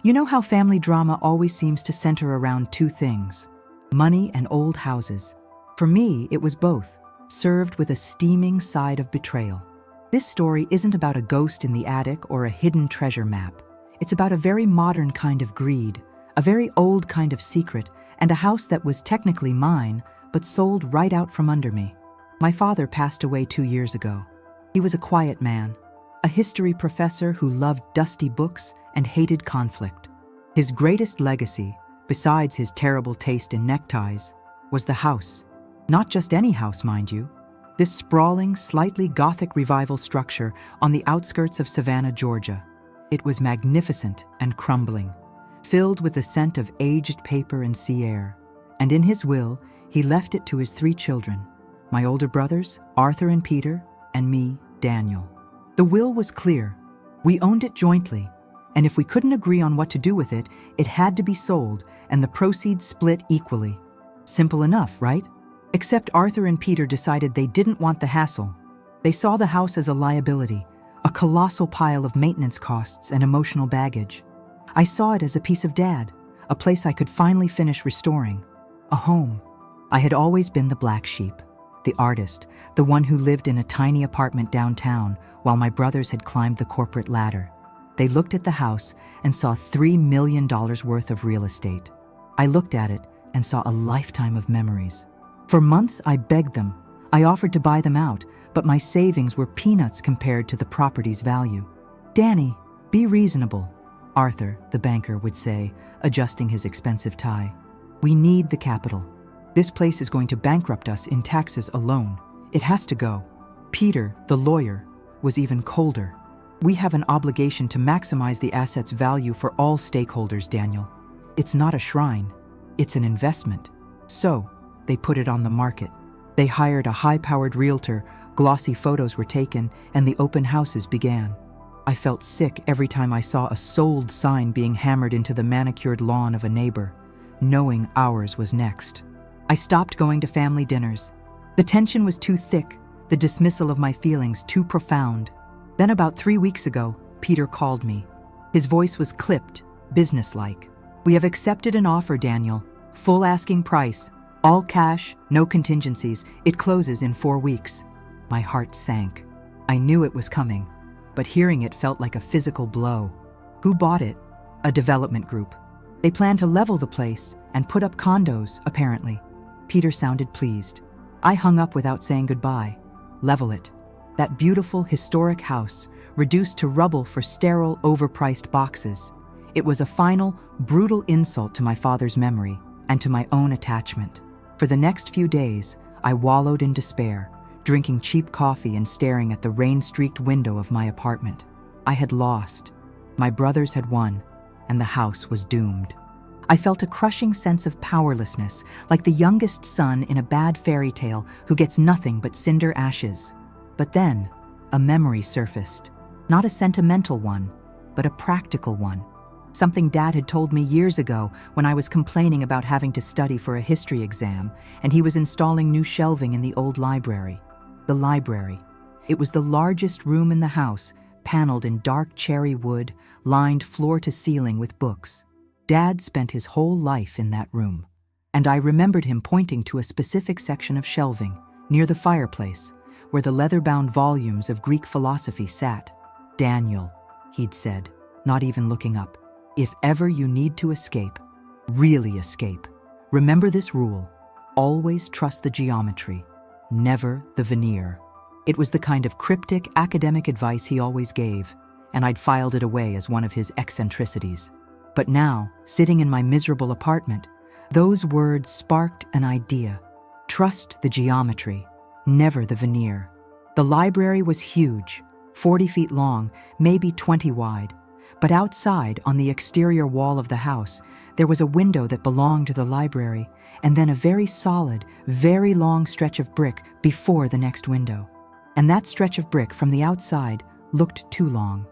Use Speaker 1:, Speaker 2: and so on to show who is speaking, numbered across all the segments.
Speaker 1: You know how family drama always seems to center around two things: money and old houses. For me, it was both, served with a steaming side of betrayal. This story isn't about a ghost in the attic or a hidden treasure map. It's about a very modern kind of greed, a very old kind of secret, and a house that was technically mine, but sold right out from under me. My father passed away 2 years ago. He was a quiet man, a history professor who loved dusty books and hated conflict. His greatest legacy, besides his terrible taste in neckties, was the house. Not just any house, mind you. This sprawling, slightly Gothic revival structure on the outskirts of Savannah, Georgia. It was magnificent and crumbling, filled with the scent of aged paper and sea air. And in his will, he left it to his 3 children, my older brothers, Arthur and Peter, and me, Daniel. The will was clear. We owned it jointly, and if we couldn't agree on what to do with it, it had to be sold and the proceeds split equally. Simple enough, right? Except Arthur and Peter decided they didn't want the hassle. They saw the house as a liability, a colossal pile of maintenance costs and emotional baggage. I saw it as a piece of dad, a place I could finally finish restoring, a home. I had always been the black sheep, the artist, the one who lived in a tiny apartment downtown while my brothers had climbed the corporate ladder. They looked at the house and saw $3 million worth of real estate. I looked at it and saw a lifetime of memories. For months, I begged them. I offered to buy them out, but my savings were peanuts compared to the property's value. "Danny, be reasonable," Arthur, the banker, would say, adjusting his expensive tie. "We need the capital. This place is going to bankrupt us in taxes alone. It has to go." Peter, the lawyer, was even colder. "We have an obligation to maximize the asset's value for all stakeholders, Daniel. It's not a shrine. It's an investment." So, they put it on the market. They hired a high-powered realtor, glossy photos were taken, and the open houses began. I felt sick every time I saw a sold sign being hammered into the manicured lawn of a neighbor, knowing ours was next. I stopped going to family dinners. The tension was too thick, the dismissal of my feelings too profound. Then about 3 weeks ago, Peter called me. His voice was clipped, businesslike. "We have accepted an offer, Daniel. Full asking price. All cash, no contingencies. It closes in 4 weeks. My heart sank. I knew it was coming, but hearing it felt like a physical blow. Who bought it? A development group. They plan to level the place and put up condos, apparently. Peter sounded pleased. I hung up without saying goodbye. Level it. That beautiful, historic house, reduced to rubble for sterile, overpriced boxes. It was a final, brutal insult to my father's memory and to my own attachment. For the next few days, I wallowed in despair, drinking cheap coffee and staring at the rain-streaked window of my apartment. I had lost. My brothers had won, and the house was doomed. I felt a crushing sense of powerlessness, like the youngest son in a bad fairy tale who gets nothing but cinder ashes. But then, a memory surfaced. Not a sentimental one, but a practical one. Something Dad had told me years ago when I was complaining about having to study for a history exam, and he was installing new shelving in the old library. The library. It was the largest room in the house, paneled in dark cherry wood, lined floor to ceiling with books. Dad spent his whole life in that room, and I remembered him pointing to a specific section of shelving, near the fireplace, where the leather-bound volumes of Greek philosophy sat. "Daniel," he'd said, not even looking up, "if ever you need to escape, really escape, remember this rule: always trust the geometry, never the veneer." It was the kind of cryptic academic advice he always gave, and I'd filed it away as one of his eccentricities. But now, sitting in my miserable apartment, those words sparked an idea. Trust the geometry, never the veneer. The library was huge, 40 feet long, maybe 20 wide. But outside, on the exterior wall of the house, there was a window that belonged to the library, and then a very solid, very long stretch of brick before the next window. And that stretch of brick from the outside looked too long.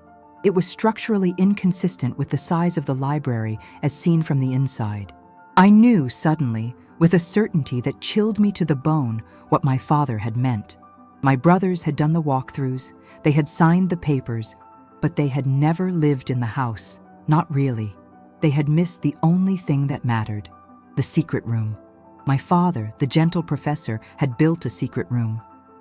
Speaker 1: It was structurally inconsistent with the size of the library as seen from the inside. I knew suddenly, with a certainty that chilled me to the bone, what my father had meant. My brothers had done the walkthroughs, they had signed the papers, but they had never lived in the house, not really. They had missed the only thing that mattered, the secret room. My father, the gentle professor, had built a secret room.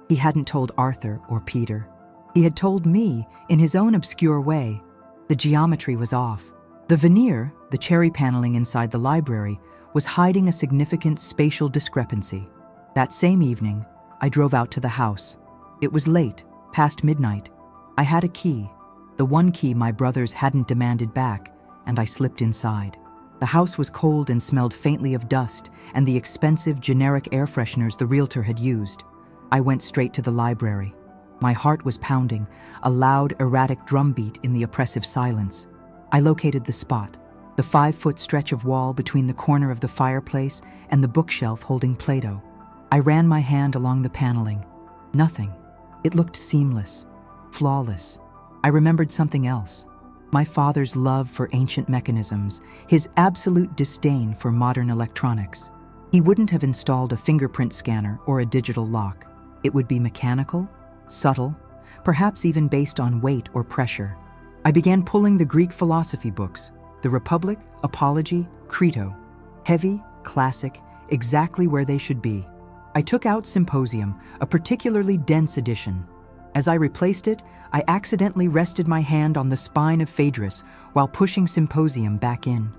Speaker 1: He hadn't told Arthur or Peter. He had told me, in his own obscure way. The geometry was off. The veneer, the cherry paneling inside the library, was hiding a significant spatial discrepancy. That same evening, I drove out to the house. It was late, past midnight. I had a key, the one key my brothers hadn't demanded back, and I slipped inside. The house was cold and smelled faintly of dust and the expensive generic air fresheners the realtor had used. I went straight to the library. My heart was pounding, a loud, erratic drumbeat in the oppressive silence. I located the spot, the 5-foot stretch of wall between the corner of the fireplace and the bookshelf holding Plato. I ran my hand along the paneling. Nothing. It looked seamless, flawless. I remembered something else. My father's love for ancient mechanisms, his absolute disdain for modern electronics. He wouldn't have installed a fingerprint scanner or a digital lock. It would be mechanical, subtle, perhaps even based on weight or pressure. I began pulling the Greek philosophy books, the Republic, Apology, Crito. Heavy, classic, exactly where they should be. I took out Symposium, a particularly dense edition. As I replaced it, I accidentally rested my hand on the spine of Phaedrus while pushing Symposium back in.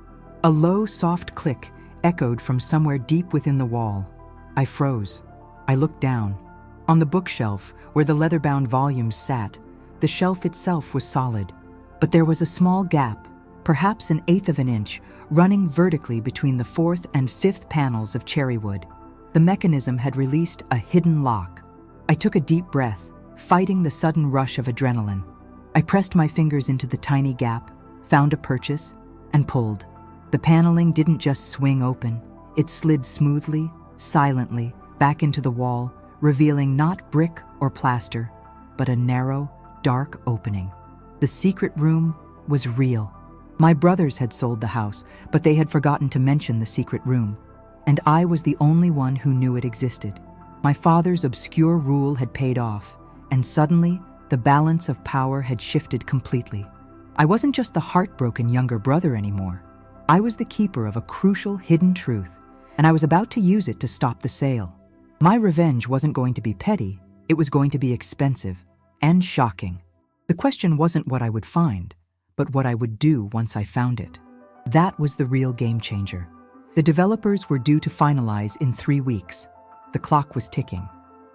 Speaker 1: A low, soft click echoed from somewhere deep within the wall. I froze. I looked down. On the bookshelf, where the leather-bound volumes sat, the shelf itself was solid. But there was a small gap, perhaps 1/8 of an inch, running vertically between the 4th and 5th panels of cherrywood. The mechanism had released a hidden lock. I took a deep breath, fighting the sudden rush of adrenaline. I pressed my fingers into the tiny gap, found a purchase, and pulled. The paneling didn't just swing open. It slid smoothly, silently, back into the wall, revealing not brick or plaster, but a narrow, dark opening. The secret room was real. My brothers had sold the house, but they had forgotten to mention the secret room, and I was the only one who knew it existed. My father's obscure rule had paid off, and suddenly, the balance of power had shifted completely. I wasn't just the heartbroken younger brother anymore. I was the keeper of a crucial hidden truth, and I was about to use it to stop the sale. My revenge wasn't going to be petty, it was going to be expensive and shocking. The question wasn't what I would find, but what I would do once I found it. That was the real game changer. The developers were due to finalize in 3 weeks. The clock was ticking.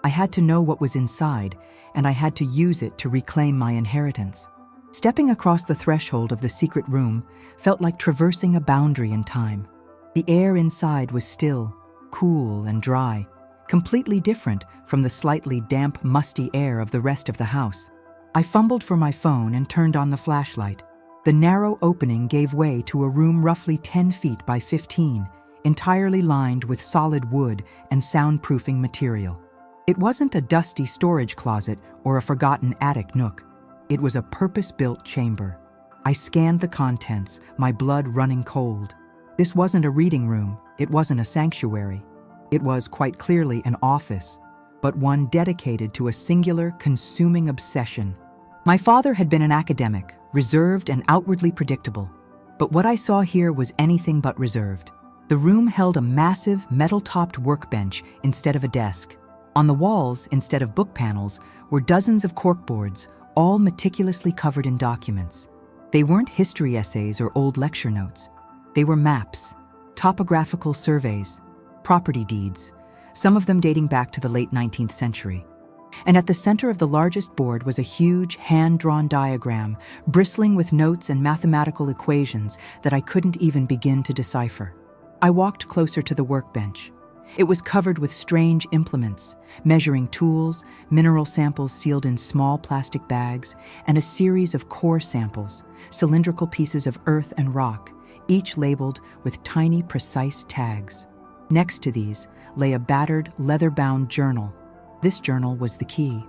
Speaker 1: I had to know what was inside, and I had to use it to reclaim my inheritance. Stepping across the threshold of the secret room felt like traversing a boundary in time. The air inside was still, cool and dry, completely different from the slightly damp, musty air of the rest of the house. I fumbled for my phone and turned on the flashlight. The narrow opening gave way to a room roughly 10 feet by 15, entirely lined with solid wood and soundproofing material. It wasn't a dusty storage closet or a forgotten attic nook. It was a purpose-built chamber. I scanned the contents, my blood running cold. This wasn't a reading room, it wasn't a sanctuary. It was quite clearly an office, but one dedicated to a singular, consuming obsession. My father had been an academic, reserved and outwardly predictable. But what I saw here was anything but reserved. The room held a massive, metal-topped workbench instead of a desk. On the walls, instead of book panels, were dozens of corkboards, all meticulously covered in documents. They weren't history essays or old lecture notes. They were maps, topographical surveys, property deeds, some of them dating back to the late 19th century. And at the center of the largest board was a huge, hand-drawn diagram, bristling with notes and mathematical equations that I couldn't even begin to decipher. I walked closer to the workbench. It was covered with strange implements, measuring tools, mineral samples sealed in small plastic bags, and a series of core samples, cylindrical pieces of earth and rock, each labeled with tiny, precise tags. Next to these lay a battered, leather-bound journal. This journal was the key.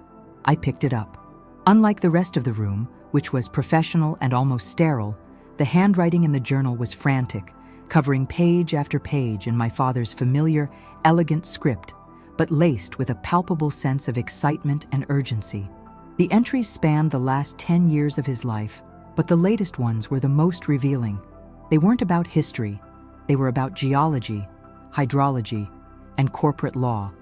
Speaker 1: I picked it up. Unlike the rest of the room, which was professional and almost sterile, the handwriting in the journal was frantic, covering page after page in my father's familiar, elegant script, but laced with a palpable sense of excitement and urgency. The entries spanned the last 10 years of his life, but the latest ones were the most revealing. They weren't about history. They were about geology, hydrology, and corporate law.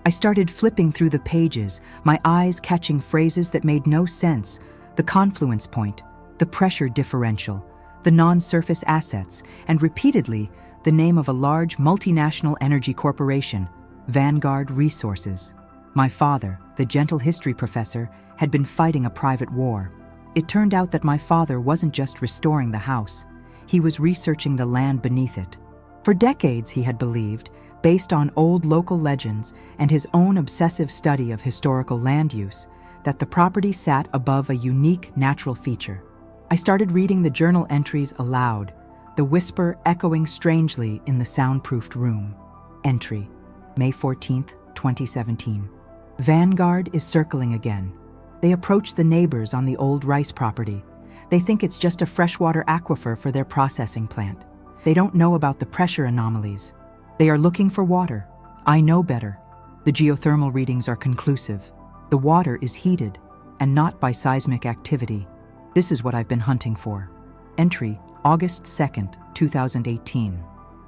Speaker 1: I started flipping through the pages, my eyes catching phrases that made no sense: the confluence point, the pressure differential, the non-surface assets, and repeatedly, the name of a large multinational energy corporation, Vanguard Resources. My father, the gentle history professor, had been fighting a private war. It turned out that my father wasn't just restoring the house. He was researching the land beneath it. For decades, he had believed, based on old local legends and his own obsessive study of historical land use, that the property sat above a unique natural feature. I started reading the journal entries aloud, the whisper echoing strangely in the soundproofed room. Entry, May 14, 2017. Vanguard is circling again. They approach the neighbors on the old rice property. They think it's just a freshwater aquifer for their processing plant. They don't know about the pressure anomalies. They are looking for water. I know better. The geothermal readings are conclusive. The water is heated, and not by seismic activity. This is what I've been hunting for. Entry, August 2nd, 2018.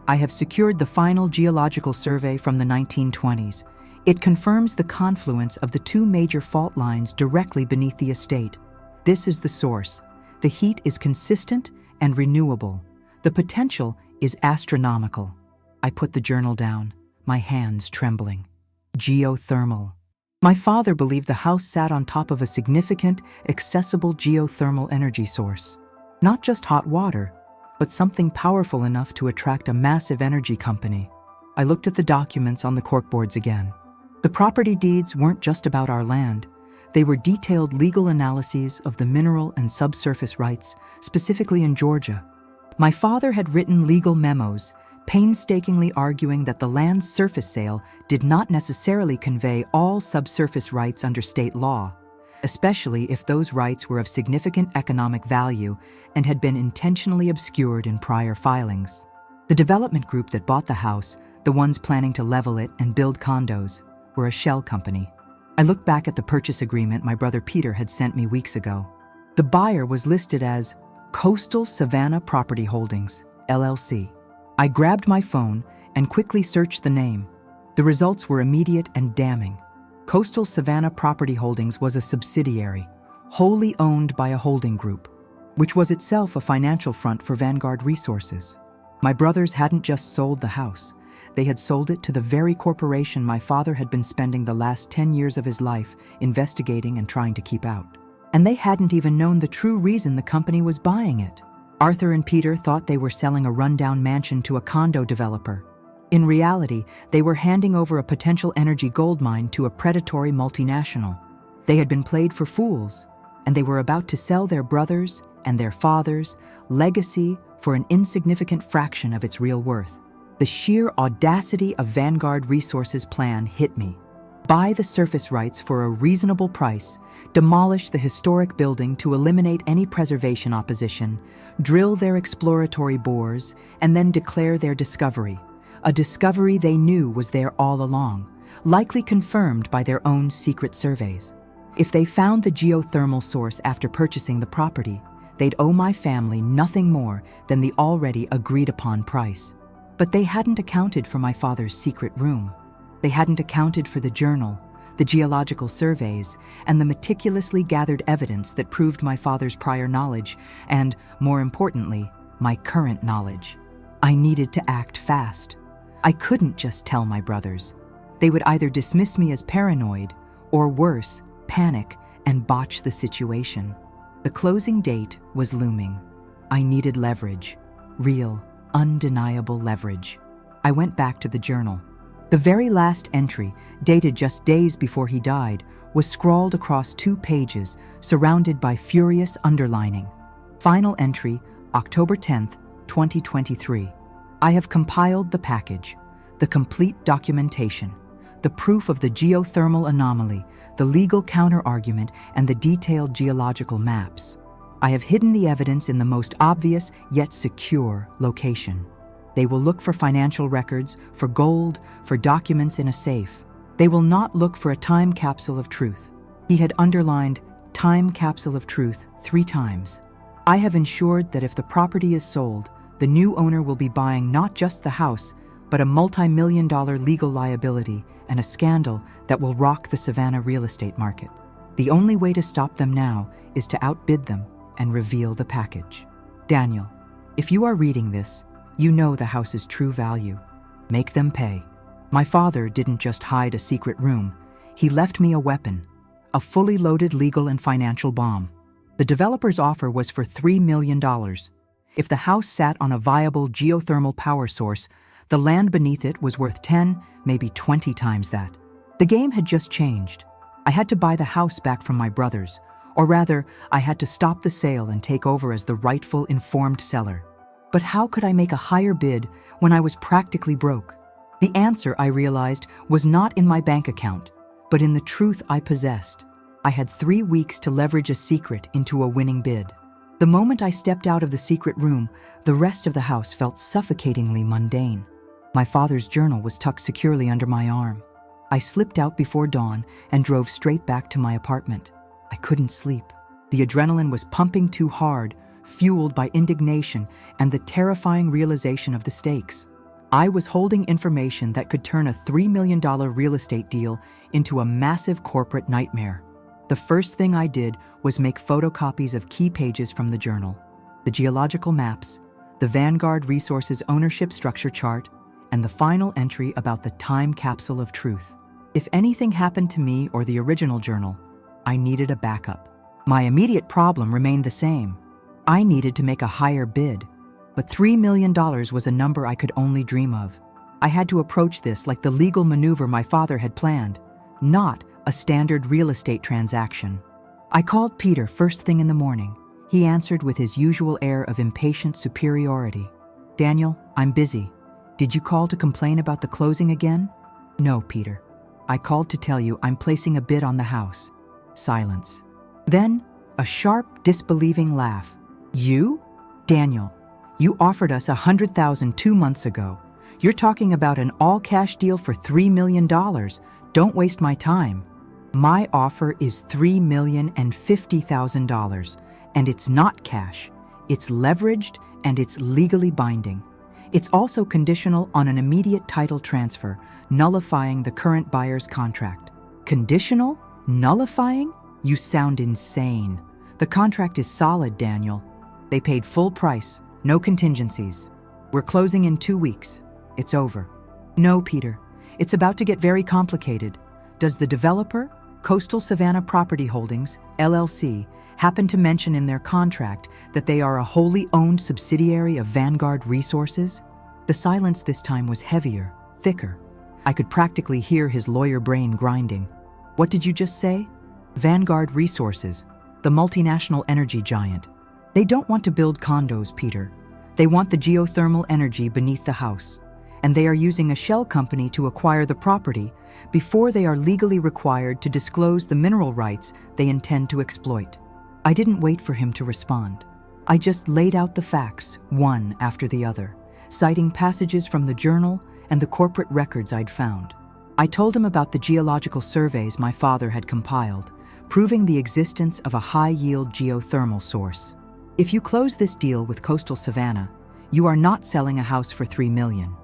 Speaker 1: I have secured the final geological survey from the 1920s. It confirms the confluence of the two major fault lines directly beneath the estate. This is the source. The heat is consistent and renewable. The potential is astronomical. I put the journal down, my hands trembling. Geothermal. My father believed the house sat on top of a significant, accessible geothermal energy source. Not just hot water, but something powerful enough to attract a massive energy company. I looked at the documents on the corkboards again. The property deeds weren't just about our land. They were detailed legal analyses of the mineral and subsurface rights, specifically in Georgia. My father had written legal memos, painstakingly arguing that the land's surface sale did not necessarily convey all subsurface rights under state law, especially if those rights were of significant economic value and had been intentionally obscured in prior filings. The development group that bought the house, the ones planning to level it and build condos, were a shell company. I looked back at the purchase agreement my brother Peter had sent me weeks ago. The buyer was listed as Coastal Savannah Property Holdings, LLC. I grabbed my phone and quickly searched the name. The results were immediate and damning. Coastal Savannah Property Holdings was a subsidiary, wholly owned by a holding group, which was itself a financial front for Vanguard Resources. My brothers hadn't just sold the house. They had sold it to the very corporation my father had been spending the last 10 years of his life investigating and trying to keep out. And they hadn't even known the true reason the company was buying it. Arthur and Peter thought they were selling a rundown mansion to a condo developer. In reality, they were handing over a potential energy gold mine to a predatory multinational. They had been played for fools, and they were about to sell their brothers and their father's legacy for an insignificant fraction of its real worth. The sheer audacity of Vanguard Resources' plan hit me. Buy the surface rights for a reasonable price, demolish the historic building to eliminate any preservation opposition, drill their exploratory bores, and then declare their discovery. A discovery they knew was there all along, likely confirmed by their own secret surveys. If they found the geothermal source after purchasing the property, they'd owe my family nothing more than the already agreed-upon price. But they hadn't accounted for my father's secret room. They hadn't accounted for the journal, the geological surveys, and the meticulously gathered evidence that proved my father's prior knowledge and, more importantly, my current knowledge. I needed to act fast. I couldn't just tell my brothers. They would either dismiss me as paranoid or, worse, panic and botch the situation. The closing date was looming. I needed leverage, real, undeniable leverage. I went back to the journal. The very last entry, dated just days before he died, was scrawled across 2 pages, surrounded by furious underlining. Final entry, October 10th, 2023. I have compiled the package, the complete documentation, the proof of the geothermal anomaly, the legal counter-argument, and the detailed geological maps. I have hidden the evidence in the most obvious yet secure location. They will look for financial records, for gold, for documents in a safe. They will not look for a time capsule of truth. He had underlined time capsule of truth 3 times. I have ensured that if the property is sold, The new owner will be buying not just the house, but a multi-million-dollar legal liability and a scandal that will rock the Savannah real estate market. The only way to stop them now is to outbid them and reveal the package. Daniel, if you are reading this, you know the house's true value. Make them pay. My father didn't just hide a secret room. He left me a weapon, a fully loaded legal and financial bomb. The developer's offer was for $3 million. If the house sat on a viable geothermal power source, the land beneath it was worth 10, maybe 20 times that. The game had just changed. I had to buy the house back from my brothers, or rather, I had to stop the sale and take over as the rightful informed seller. But how could I make a higher bid when I was practically broke? The answer, I realized, was not in my bank account, but in the truth I possessed. I had 3 weeks to leverage a secret into a winning bid. The moment I stepped out of the secret room, the rest of the house felt suffocatingly mundane. My father's journal was tucked securely under my arm. I slipped out before dawn and drove straight back to my apartment. I couldn't sleep. The adrenaline was pumping too hard, fueled by indignation and the terrifying realization of the stakes. I was holding information that could turn a $3 million real estate deal into a massive corporate nightmare. The first thing I did was make photocopies of key pages from the journal, the geological maps, the Vanguard Resources ownership structure chart, and the final entry about the time capsule of truth. If anything happened to me or the original journal, I needed a backup. My immediate problem remained the same. I needed to make a higher bid, but $3 million was a number I could only dream of. I had to approach this like the legal maneuver my father had planned, not a standard real estate transaction. I called Peter first thing in the morning. He answered with his usual air of impatient superiority. "Daniel, I'm busy. Did you call to complain about the closing again?" "No, Peter. I called to tell you I'm placing a bid on the house." Silence. Then, a sharp, disbelieving laugh. "You? Daniel, you offered us $100,000 2 months ago. You're talking about an all-cash deal for $3 million. Don't waste my time." "My offer is $3,050,000, and it's not cash. It's leveraged and it's legally binding. It's also conditional on an immediate title transfer, nullifying the current buyer's contract." "Conditional? Nullifying? You sound insane. The contract is solid, Daniel. They paid full price, no contingencies. We're closing in 2 weeks. It's over." "No, Peter. It's about to get very complicated. Does the developer, Coastal Savannah Property Holdings, LLC, happen to mention in their contract that they are a wholly owned subsidiary of Vanguard Resources?" The silence this time was heavier, thicker. I could practically hear his lawyer brain grinding. "What did you just say?" "Vanguard Resources, the multinational energy giant. They don't want to build condos, Peter. They want the geothermal energy beneath the house. And they are using a shell company to acquire the property before they are legally required to disclose the mineral rights they intend to exploit." I didn't wait for him to respond. I just laid out the facts, one after the other, citing passages from the journal and the corporate records I'd found. I told him about the geological surveys my father had compiled, proving the existence of a high-yield geothermal source. If you close this deal with Coastal Savannah, you are not selling a house for $3 million.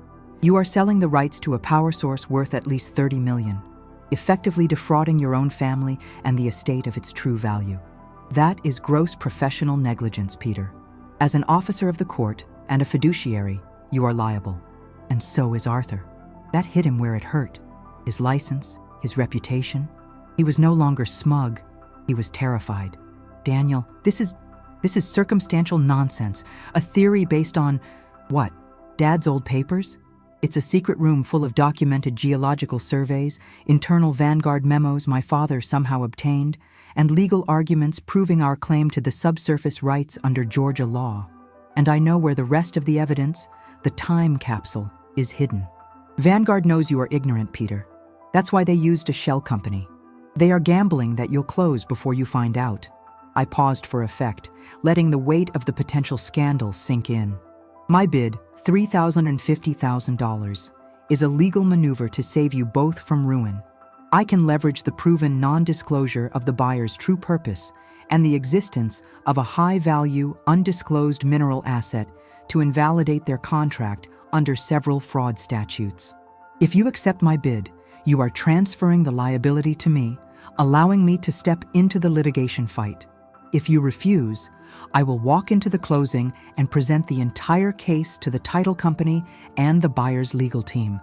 Speaker 1: You are selling the rights to a power source worth at least $30 million, effectively defrauding your own family and the estate of its true value. That is gross professional negligence, Peter. As an officer of the court and a fiduciary, you are liable. And so is Arthur. That hit him where it hurt. His license, his reputation. He was no longer smug. He was terrified. "Daniel, this is circumstantial nonsense. A theory based on, what, Dad's old papers? It's a secret room full of documented geological surveys, internal Vanguard memos my father somehow obtained, and legal arguments proving our claim to the subsurface rights under Georgia law. And I know where the rest of the evidence, the time capsule, is hidden." "Vanguard knows you are ignorant, Peter. That's why they used a shell company. They are gambling that you'll close before you find out." I paused for effect, letting the weight of the potential scandal sink in. "My bid, $350,000, is a legal maneuver to save you both from ruin. I can leverage the proven non-disclosure of the buyer's true purpose and the existence of a high-value, undisclosed mineral asset to invalidate their contract under several fraud statutes. If you accept my bid, you are transferring the liability to me, allowing me to step into the litigation fight. If you refuse, I will walk into the closing and present the entire case to the title company and the buyer's legal team.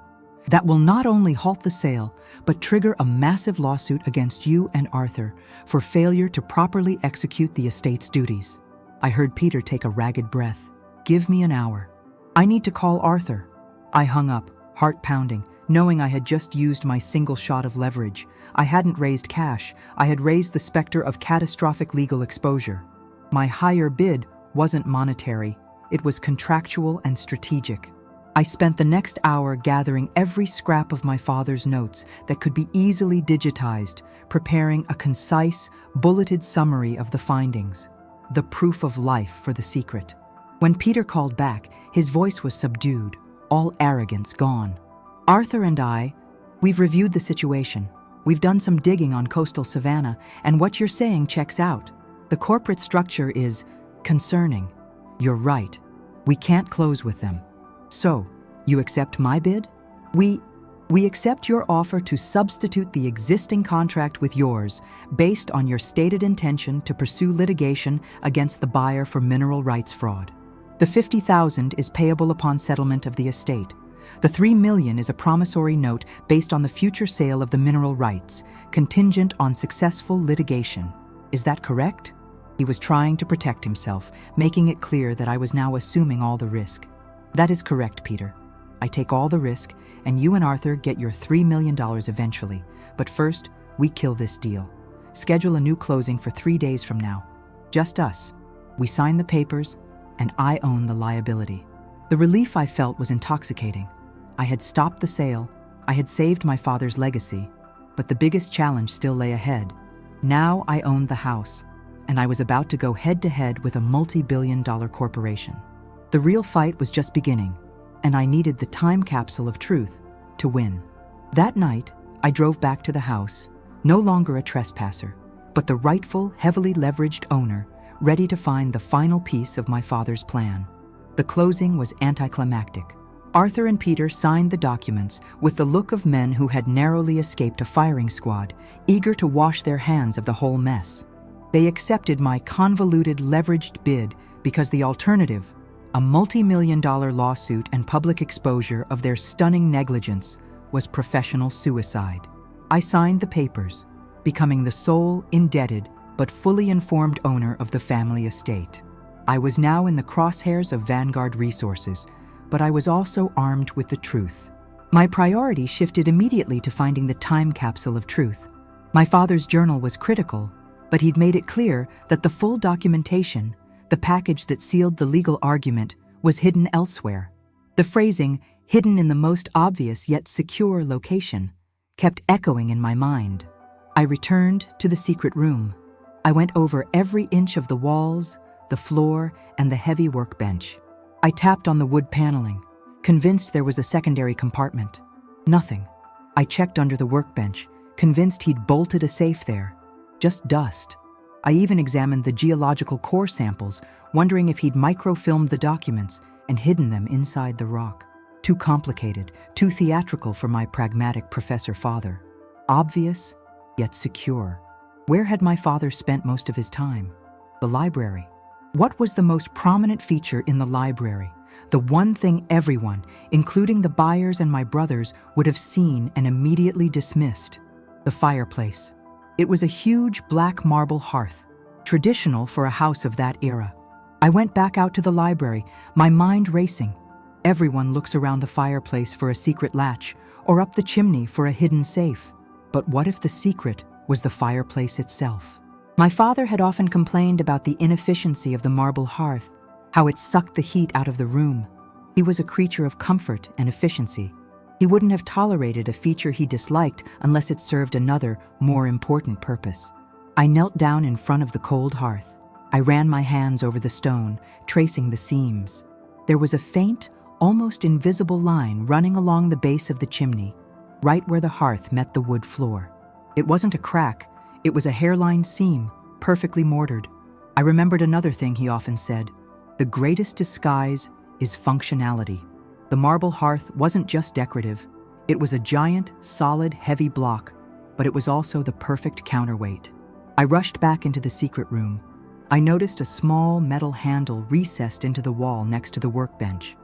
Speaker 1: That will not only halt the sale, but trigger a massive lawsuit against you and Arthur for failure to properly execute the estate's duties. I heard Peter take a ragged breath. Give me an hour. I need to call Arthur. I hung up, heart pounding, knowing I had just used my single shot of leverage. I hadn't raised cash. I had raised the specter of catastrophic legal exposure. My higher bid wasn't monetary. It was contractual and strategic. I spent the next hour gathering every scrap of my father's notes that could be easily digitized, preparing a concise, bulleted summary of the findings. The proof of life for the secret. When Peter called back, his voice was subdued, all arrogance gone. Arthur and we've reviewed the situation. We've done some digging on coastal Savannah, and what you're saying checks out. The corporate structure is concerning. You're right. We can't close with them. So, you accept my bid? We accept your offer to substitute the existing contract with yours based on your stated intention to pursue litigation against the buyer for mineral rights fraud. The $50,000 is payable upon settlement of the estate. The $3 million is a promissory note based on the future sale of the mineral rights, contingent on successful litigation. Is that correct? He was trying to protect himself, making it clear that I was now assuming all the risk. That is correct, Peter. I take all the risk, and you and Arthur get your $3 million eventually. But first, we kill this deal. Schedule a new closing for 3 days from now. Just us. We sign the papers, and I own the liability. The relief I felt was intoxicating. I had stopped the sale, I had saved my father's legacy, but the biggest challenge still lay ahead. Now I owned the house, and I was about to go head-to-head with a multi-billion-dollar corporation. The real fight was just beginning, and I needed the time capsule of truth to win. That night, I drove back to the house, no longer a trespasser, but the rightful, heavily leveraged owner, ready to find the final piece of my father's plan. The closing was anticlimactic. Arthur and Peter signed the documents with the look of men who had narrowly escaped a firing squad, eager to wash their hands of the whole mess. They accepted my convoluted, leveraged bid because the alternative, a multi-million-dollar lawsuit and public exposure of their stunning negligence, was professional suicide. I signed the papers, becoming the sole, indebted, but fully informed owner of the family estate. I was now in the crosshairs of Vanguard Resources, but I was also armed with the truth. My priority shifted immediately to finding the time capsule of truth. My father's journal was critical, but he'd made it clear that the full documentation, the package that sealed the legal argument, was hidden elsewhere. The phrasing, hidden in the most obvious yet secure location, kept echoing in my mind. I returned to the secret room. I went over every inch of the walls, the floor, and the heavy workbench. I tapped on the wood paneling, convinced there was a secondary compartment. Nothing. I checked under the workbench, convinced he'd bolted a safe there. Just dust. I even examined the geological core samples, wondering if he'd microfilmed the documents and hidden them inside the rock. Too complicated, too theatrical for my pragmatic professor father. Obvious, yet secure. Where had my father spent most of his time? The library. What was the most prominent feature in the library? The one thing everyone, including the buyers and my brothers, would have seen and immediately dismissed. The fireplace. It was a huge black marble hearth, traditional for a house of that era. I went back out to the library, my mind racing. Everyone looks around the fireplace for a secret latch, or up the chimney for a hidden safe. But what if the secret was the fireplace itself? My father had often complained about the inefficiency of the marble hearth, how it sucked the heat out of the room. He was a creature of comfort and efficiency. He wouldn't have tolerated a feature he disliked unless it served another, more important purpose. I knelt down in front of the cold hearth. I ran my hands over the stone, tracing the seams. There was a faint, almost invisible line running along the base of the chimney, right where the hearth met the wood floor. It wasn't a crack, it was a hairline seam, perfectly mortared. I remembered another thing he often said: the greatest disguise is functionality. The marble hearth wasn't just decorative. It was a giant, solid, heavy block, but it was also the perfect counterweight. I rushed back into the secret room. I noticed a small metal handle recessed into the wall next to the workbench.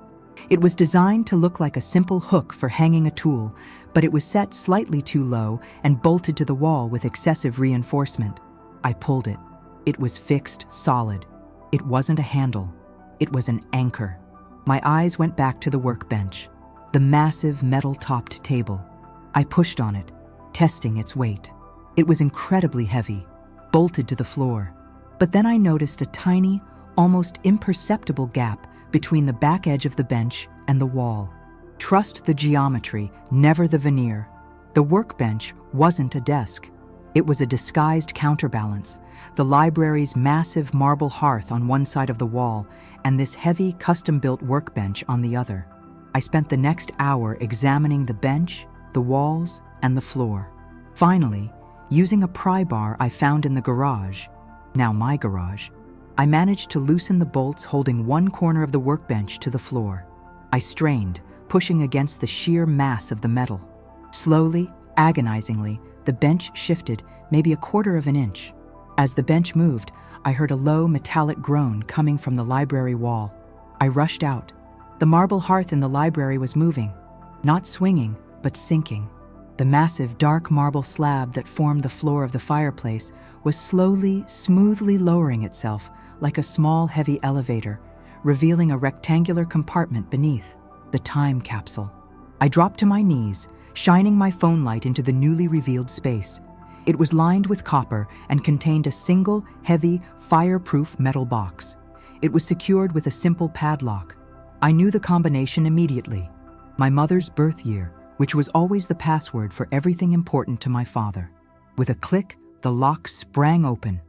Speaker 1: It was designed to look like a simple hook for hanging a tool, but it was set slightly too low and bolted to the wall with excessive reinforcement. I pulled it. It was fixed solid. It wasn't a handle. It was an anchor. My eyes went back to the workbench, the massive metal-topped table. I pushed on it, testing its weight. It was incredibly heavy, bolted to the floor. But then I noticed a tiny, almost imperceptible gap between the back edge of the bench and the wall. Trust the geometry, never the veneer. The workbench wasn't a desk. It was a disguised counterbalance, the library's massive marble hearth on one side of the wall and this heavy, custom-built workbench on the other. I spent the next hour examining the bench, the walls, and the floor. Finally, using a pry bar I found in the garage, now my garage, I managed to loosen the bolts holding one corner of the workbench to the floor. I strained, pushing against the sheer mass of the metal. Slowly, agonizingly, the bench shifted maybe a quarter of an inch. As the bench moved, I heard a low metallic groan coming from the library wall. I rushed out. The marble hearth in the library was moving, not swinging, but sinking. The massive dark marble slab that formed the floor of the fireplace was slowly, smoothly lowering itself like a small, heavy elevator, revealing a rectangular compartment beneath, the time capsule. I dropped to my knees, shining my phone light into the newly revealed space. It was lined with copper and contained a single, heavy, fireproof metal box. It was secured with a simple padlock. I knew the combination immediately. My mother's birth year, which was always the password for everything important to my father. With a click, the lock sprang open.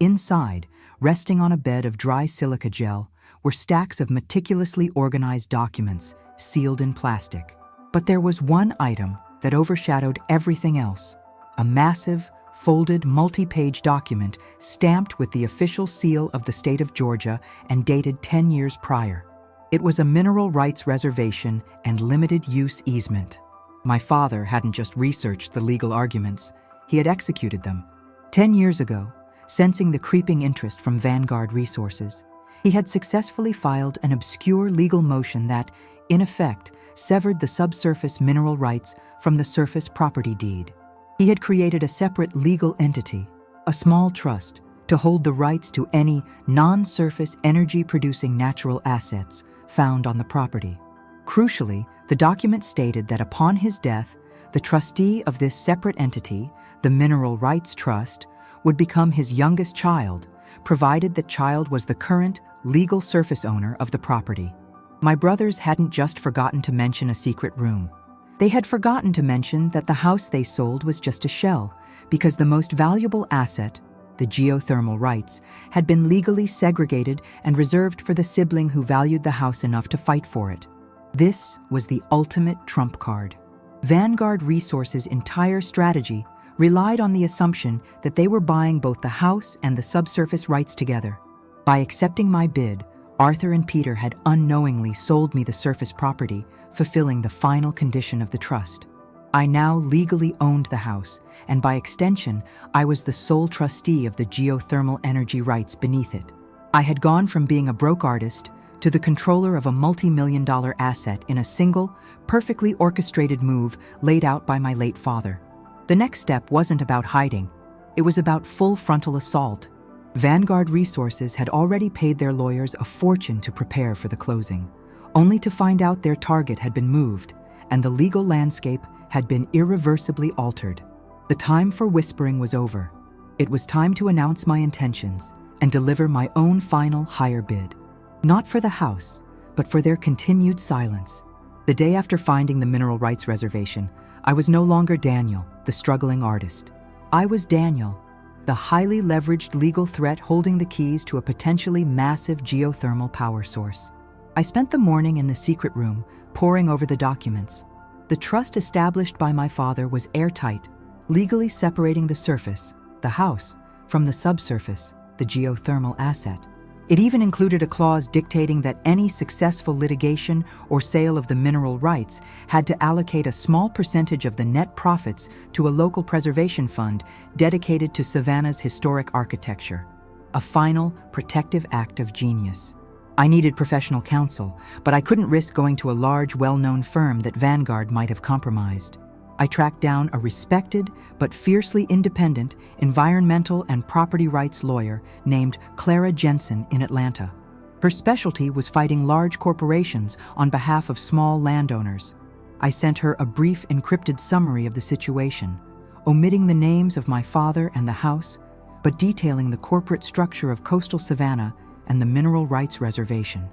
Speaker 1: Inside, resting on a bed of dry silica gel, were stacks of meticulously organized documents, sealed in plastic. But there was one item that overshadowed everything else. A massive, folded, multi-page document stamped with the official seal of the state of Georgia and dated 10 years prior. It was a Mineral Rights Reservation and limited use easement. My father hadn't just researched the legal arguments, he had executed them. 10 years ago, sensing the creeping interest from Vanguard Resources, he had successfully filed an obscure legal motion that, in effect, severed the subsurface mineral rights from the surface property deed. He had created a separate legal entity, a small trust, to hold the rights to any non-surface energy-producing natural assets found on the property. Crucially, the document stated that upon his death, the trustee of this separate entity, the Mineral Rights Trust, would become his youngest child, provided that child was the current, legal surface owner of the property. My brothers hadn't just forgotten to mention a secret room. They had forgotten to mention that the house they sold was just a shell, because the most valuable asset, the geothermal rights, had been legally segregated and reserved for the sibling who valued the house enough to fight for it. This was the ultimate trump card. Vanguard Resources' entire strategy relied on the assumption that they were buying both the house and the subsurface rights together. By accepting my bid, Arthur and Peter had unknowingly sold me the surface property, fulfilling the final condition of the trust. I now legally owned the house, and by extension, I was the sole trustee of the geothermal energy rights beneath it. I had gone from being a broke artist to the controller of a multi-million-dollar asset in a single, perfectly orchestrated move laid out by my late father. The next step wasn't about hiding. It was about full frontal assault. Vanguard Resources had already paid their lawyers a fortune to prepare for the closing, only to find out their target had been moved, and the legal landscape had been irreversibly altered. The time for whispering was over. It was time to announce my intentions and deliver my own final higher bid. Not for the house, but for their continued silence. The day after finding the Mineral Rights Reservation, I was no longer Daniel, the struggling artist. I was Daniel, the highly leveraged legal threat holding the keys to a potentially massive geothermal power source. I spent the morning in the secret room, poring over the documents. The trust established by my father was airtight, legally separating the surface, the house, from the subsurface, the geothermal asset. It even included a clause dictating that any successful litigation or sale of the mineral rights had to allocate a small percentage of the net profits to a local preservation fund dedicated to Savannah's historic architecture. A final, protective act of genius. I needed professional counsel, but I couldn't risk going to a large, well-known firm that Vanguard might have compromised. I tracked down a respected but fiercely independent environmental and property rights lawyer named Clara Jensen in Atlanta. Her specialty was fighting large corporations on behalf of small landowners. I sent her a brief encrypted summary of the situation, omitting the names of my father and the house, but detailing the corporate structure of coastal Savannah and the Mineral Rights Reservation.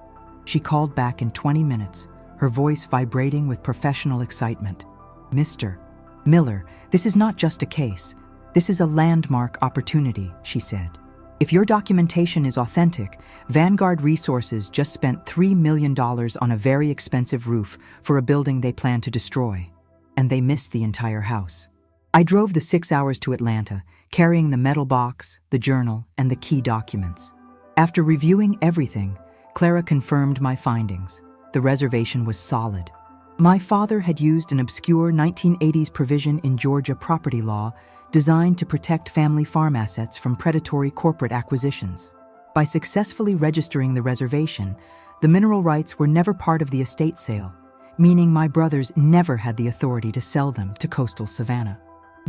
Speaker 1: She called back in 20 minutes, her voice vibrating with professional excitement. "Mr. Miller, this is not just a case. This is a landmark opportunity," she said. "If your documentation is authentic, Vanguard Resources just spent $3 million on a very expensive roof for a building they plan to destroy. And they missed the entire house." I drove the 6 hours to Atlanta, carrying the metal box, the journal, and the key documents. After reviewing everything, Clara confirmed my findings. The reservation was solid. My father had used an obscure 1980s provision in Georgia property law designed to protect family farm assets from predatory corporate acquisitions. By successfully registering the reservation, the mineral rights were never part of the estate sale, meaning my brothers never had the authority to sell them to coastal Savannah.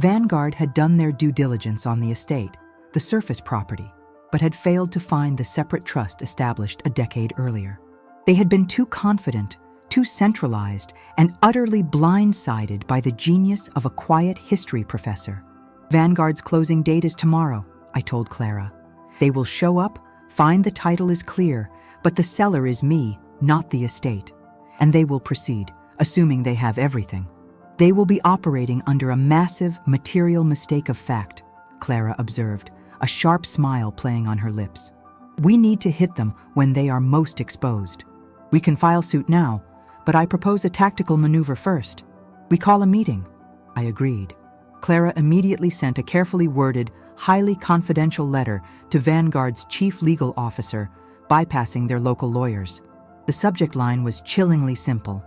Speaker 1: Vanguard had done their due diligence on the estate, the surface property, but had failed to find the separate trust established a decade earlier. They had been too confident, too centralized, and utterly blindsided by the genius of a quiet history professor. "Vanguard's closing date is tomorrow," I told Clara. "They will show up, find the title is clear, but the seller is me, not the estate. And they will proceed, assuming they have everything. They will be operating under a massive material mistake of fact," Clara observed, a sharp smile playing on her lips. "We need to hit them when they are most exposed. We can file suit now, but I propose a tactical maneuver first. We call a meeting." I agreed. Clara immediately sent a carefully worded, highly confidential letter to Vanguard's chief legal officer, bypassing their local lawyers. The subject line was chillingly simple.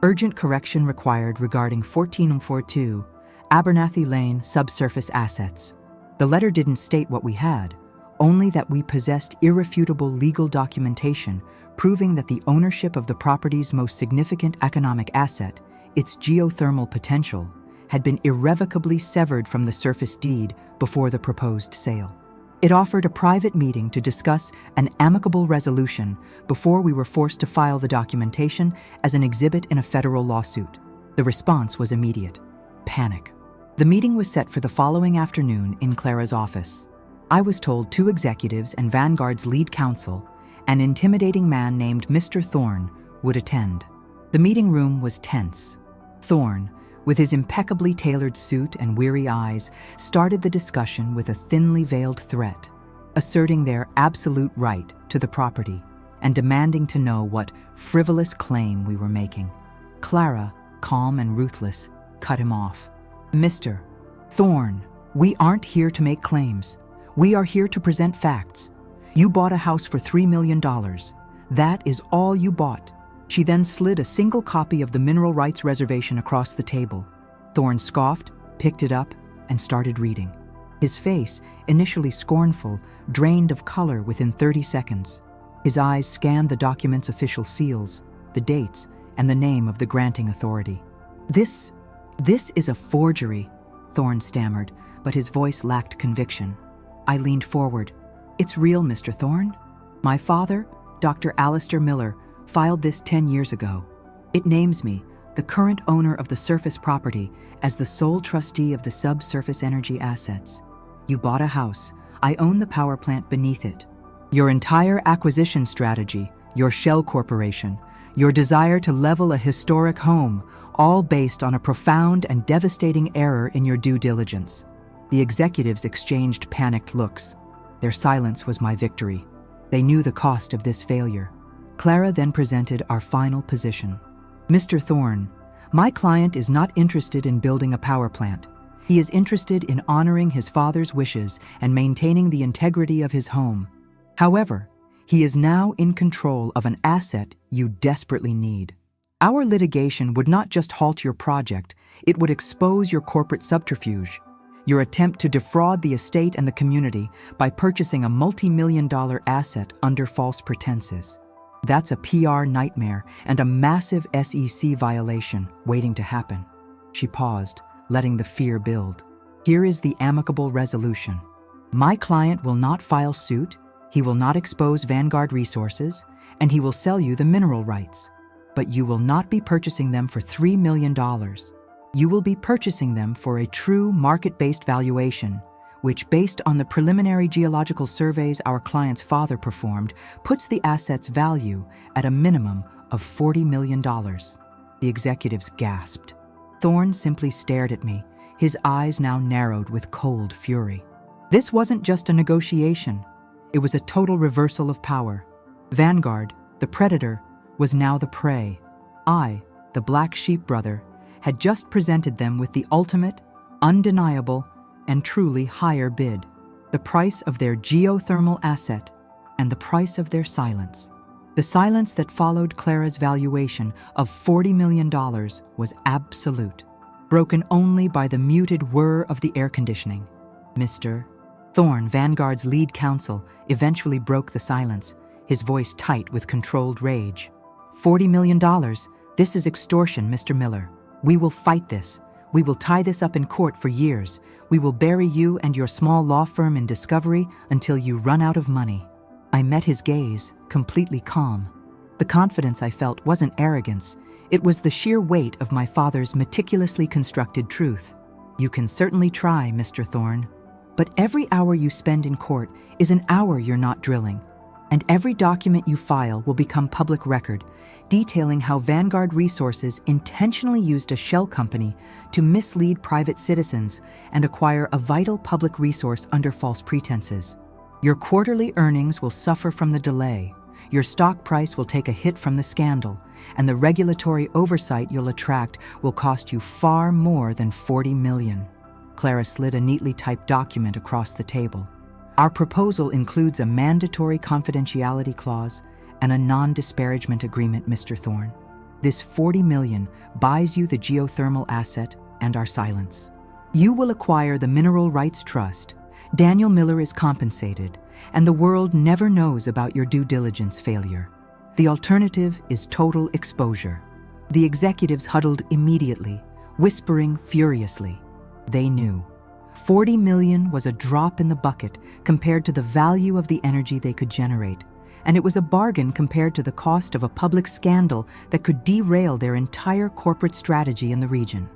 Speaker 1: "Urgent correction required regarding 1442 Abernathy Lane subsurface assets." The letter didn't state what we had, only that we possessed irrefutable legal documentation proving that the ownership of the property's most significant economic asset, its geothermal potential, had been irrevocably severed from the surface deed before the proposed sale. It offered a private meeting to discuss an amicable resolution before we were forced to file the documentation as an exhibit in a federal lawsuit. The response was immediate: panic. The meeting was set for the following afternoon in Clara's office. I was told 2 executives and Vanguard's lead counsel, an intimidating man named Mr. Thorne, would attend. The meeting room was tense. Thorne, with his impeccably tailored suit and weary eyes, started the discussion with a thinly veiled threat, asserting their absolute right to the property and demanding to know what frivolous claim we were making. Clara, calm and ruthless, cut him off. "Mr. Thorne, we aren't here to make claims. We are here to present facts. You bought a house for $3 million. That is all you bought." She then slid a single copy of the Mineral Rights Reservation across the table. Thorne scoffed, picked it up, and started reading. His face, initially scornful, drained of color within 30 seconds. His eyes scanned the document's official seals, the dates, and the name of the granting authority. This is a forgery," Thorne stammered, but his voice lacked conviction. I leaned forward. "It's real, Mr. Thorne. My father, Dr. Alistair Miller, filed this 10 years ago. It names me, the current owner of the surface property, as the sole trustee of the subsurface energy assets. You bought a house. I own the power plant beneath it. Your entire acquisition strategy, your shell corporation, your desire to level a historic home, all based on a profound and devastating error in your due diligence." The executives exchanged panicked looks. Their silence was my victory. They knew the cost of this failure. Clara then presented our final position. "Mr. Thorne, my client is not interested in building a power plant. He is interested in honoring his father's wishes and maintaining the integrity of his home. However, He is now in control of an asset you desperately need. Our litigation would not just halt your project, it would expose your corporate subterfuge, your attempt to defraud the estate and the community by purchasing a multi-million-dollar asset under false pretenses. That's a PR nightmare and a massive SEC violation waiting to happen. She paused, letting the fear build. Here is the amicable resolution. My client will not file suit, he will not expose Vanguard Resources, and he will sell you the mineral rights. But you will not be purchasing them for $3 million. You will be purchasing them for a true market-based valuation, which, based on the preliminary geological surveys our client's father performed, puts the asset's value at a minimum of $40 million. The executives gasped. Thorne simply stared at me, his eyes now narrowed with cold fury. This wasn't just a negotiation. It was a total reversal of power. Vanguard, the predator, was now the prey. I, the black sheep brother, had just presented them with the ultimate, undeniable, and truly higher bid, the price of their geothermal asset and the price of their silence. The silence that followed Clara's valuation of $40 million was absolute, broken only by the muted whir of the air conditioning. Mr. Thorne, Vanguard's lead counsel, eventually broke the silence, his voice tight with controlled rage. $40 million? This is extortion, Mr. Miller. We will fight this. We will tie this up in court for years. We will bury you and your small law firm in discovery until you run out of money. I met his gaze, completely calm. The confidence I felt wasn't arrogance. It was the sheer weight of my father's meticulously constructed truth. You can certainly try, Mr. Thorne. But every hour you spend in court is an hour you're not drilling. And every document you file will become public record, detailing how Vanguard Resources intentionally used a shell company to mislead private citizens and acquire a vital public resource under false pretenses. Your quarterly earnings will suffer from the delay, your stock price will take a hit from the scandal, and the regulatory oversight you'll attract will cost you far more than $40 million. Clara slid a neatly typed document across the table. Our proposal includes a mandatory confidentiality clause and a non-disparagement agreement, Mr. Thorne. This $40 million buys you the geothermal asset and our silence. You will acquire the Mineral Rights Trust. Daniel Miller is compensated, and the world never knows about your due diligence failure. The alternative is total exposure. The executives huddled immediately, whispering furiously. They knew. $40 million was a drop in the bucket compared to the value of the energy they could generate, and it was a bargain compared to the cost of a public scandal that could derail their entire corporate strategy in the region.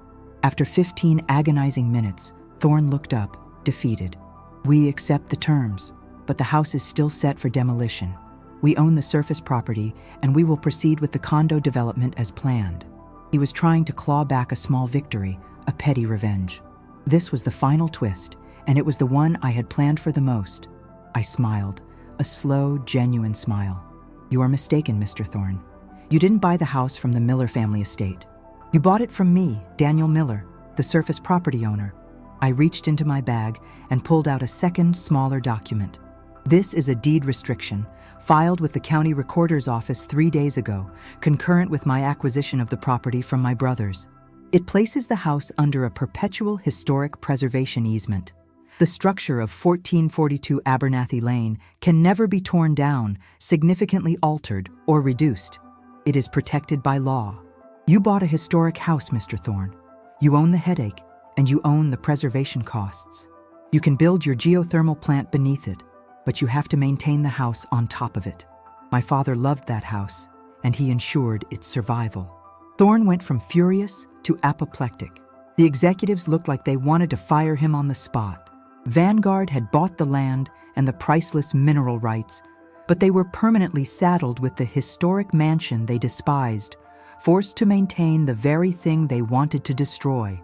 Speaker 1: After 15 agonizing minutes, Thorne looked up, defeated. We accept the terms, but the house is still set for demolition. We own the surface property, and we will proceed with the condo development as planned. He was trying to claw back a small victory, a petty revenge. This was the final twist, and it was the one I had planned for the most. I smiled, a slow, genuine smile. You are mistaken, Mr. Thorne. You didn't buy the house from the Miller family estate. You bought it from me, Daniel Miller, the surface property owner. I reached into my bag and pulled out a second, smaller document. This is a deed restriction, filed with the county recorder's office 3 days ago, concurrent with my acquisition of the property from my brothers. It places the house under a perpetual historic preservation easement. The structure of 1442 Abernathy Lane can never be torn down, significantly altered, or reduced. It is protected by law. You bought a historic house, Mr. Thorne. You own the headache, and you own the preservation costs. You can build your geothermal plant beneath it, but you have to maintain the house on top of it. My father loved that house, and he ensured its survival. Thorne went from furious to apoplectic. The executives looked like they wanted to fire him on the spot. Vanguard had bought the land and the priceless mineral rights, but they were permanently saddled with the historic mansion they despised, forced to maintain the very thing they wanted to destroy.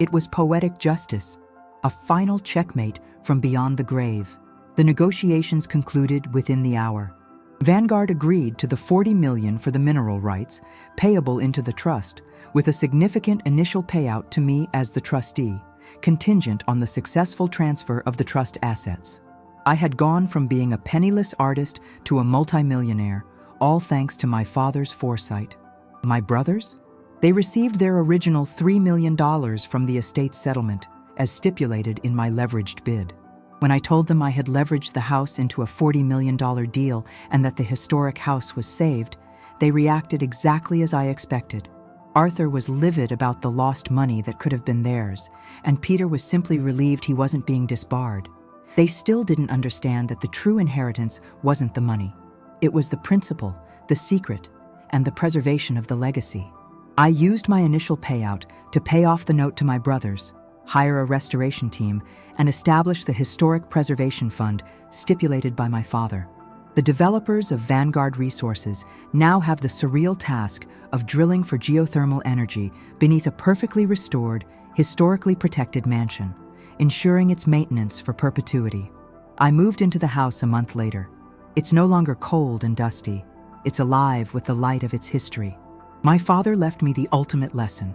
Speaker 1: It was poetic justice, a final checkmate from beyond the grave. The negotiations concluded within the hour. Vanguard agreed to the $40 million for the mineral rights, payable into the trust, with a significant initial payout to me as the trustee, contingent on the successful transfer of the trust assets. I had gone from being a penniless artist to a multimillionaire, all thanks to my father's foresight. My brothers? They received their original $3 million from the estate settlement, as stipulated in my leveraged bid. When I told them I had leveraged the house into a $40 million deal and that the historic house was saved, they reacted exactly as I expected. Arthur was livid about the lost money that could have been theirs, and Peter was simply relieved he wasn't being disbarred. They still didn't understand that the true inheritance wasn't the money. It was the principle, the secret, and the preservation of the legacy. I used my initial payout to pay off the note to my brothers, hire a restoration team, and establish the Historic Preservation Fund stipulated by my father. The developers of Vanguard Resources now have the surreal task of drilling for geothermal energy beneath a perfectly restored, historically protected mansion, ensuring its maintenance for perpetuity. I moved into the house a month later. It's no longer cold and dusty. It's alive with the light of its history. My father left me the ultimate lesson,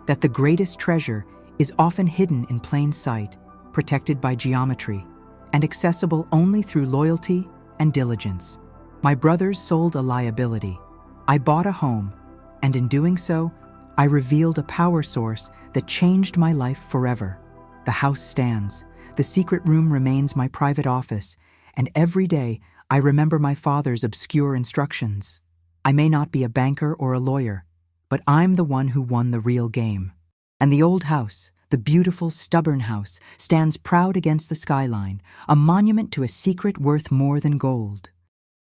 Speaker 1: that the greatest treasure is often hidden in plain sight, protected by geometry, and accessible only through loyalty and diligence. My brothers sold a liability. I bought a home, and in doing so, I revealed a power source that changed my life forever. The house stands, the secret room remains my private office, and every day I remember my father's obscure instructions. I may not be a banker or a lawyer, but I'm the one who won the real game. And the old house, the beautiful, stubborn house, stands proud against the skyline, a monument to a secret worth more than gold.